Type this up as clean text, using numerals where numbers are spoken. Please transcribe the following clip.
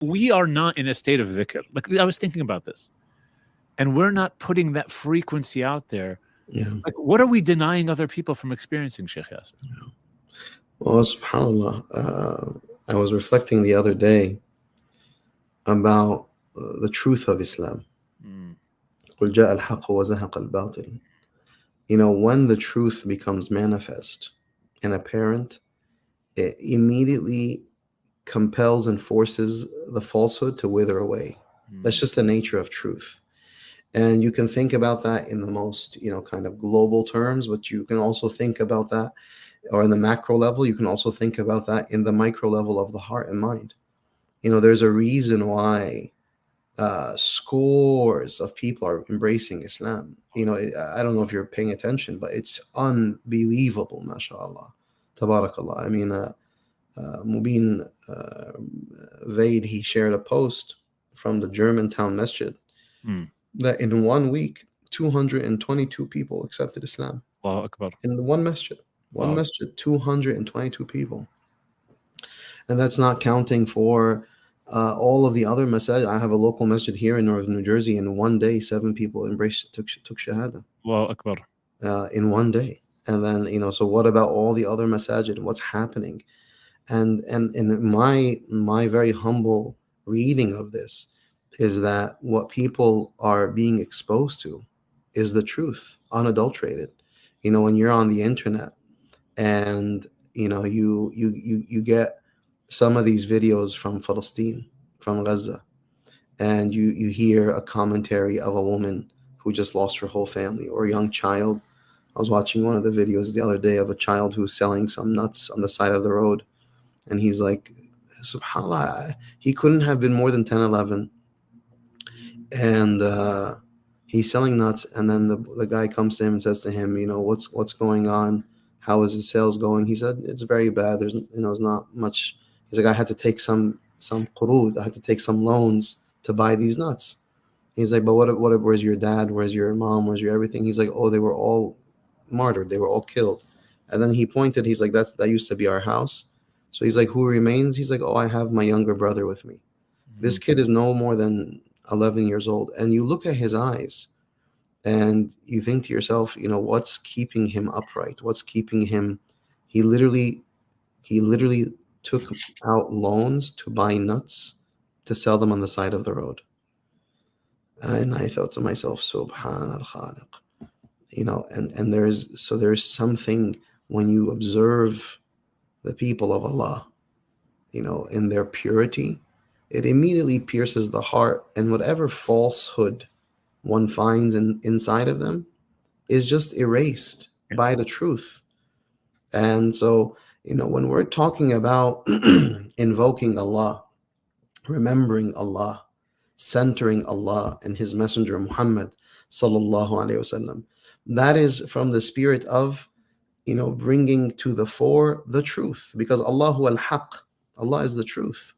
we are not in a state of dhikr. Like, I was thinking about this, and we're not putting that frequency out there. Yeah. Like, what are we denying other people from experiencing, Sheikh Yasser? Well, subhanAllah, I was reflecting the other day about the truth of Islam. قُلْ جَاءَ الْحَقُّ وَزَهَقَ الْبَاطِلُ. When the truth becomes manifest and apparent, it immediately compels and forces the falsehood to wither away. That's just the nature of truth. And you can think about that in the most, kind of global terms, but you can also think about that, or in the macro level, you can also think about that in the micro level of the heart and mind. There's a reason why scores of people are embracing Islam. I don't know if you're paying attention, but it's unbelievable, mashallah, tabarakallah. I mean, Mubin Vaid, he shared a post from the Germantown Masjid that in 1 week, 222 people accepted Islam. Allahu Akbar. In the one masjid. One masjid, 222 people. And that's not counting for all of the other masajid. I have a local masjid here in northern New Jersey. In 1 day, 7 people took shahada. Allahu Akbar. In 1 day. And then, so what about all the other masajid? What's happening? And in my very humble reading of this is that what people are being exposed to is the truth, unadulterated. When you're on the internet and you get some of these videos from Palestine, from Gaza, and you hear a commentary of a woman who just lost her whole family, or a young child. I was watching one of the videos the other day of a child who's selling some nuts on the side of the road, and he's like, subhanAllah, he couldn't have been more than 10, 11, and he's selling nuts, and then the guy comes to him and says to him, what's going on? How is the sales going? He said, it's very bad. There's not much. He's like, I had to take some qurud. I had to take some loans to buy these nuts. He's like, but where's your dad? Where's your mom? Where's your everything? He's like, oh, they were all martyred. They were all killed. And then he pointed, he's like, that used to be our house. So he's like, who remains? He's like, oh, I have my younger brother with me. This kid is no more than 11 years old. And you look at his eyes and you think to yourself, what's keeping him upright? What's keeping him? He literally took out loans to buy nuts to sell them on the side of the road. And I thought to myself, Subhan al-Khaliq, and there's something when you observe the people of Allah, in their purity, it immediately pierces the heart, and whatever falsehood one finds inside of them is just erased by the truth. And so, when we're talking about invoking Allah, remembering Allah, centering Allah and His Messenger Muhammad sallallahu alaihi wasallam, that is from the spirit of, bringing to the fore the truth, because Allahu al-Haq, Allah is the truth.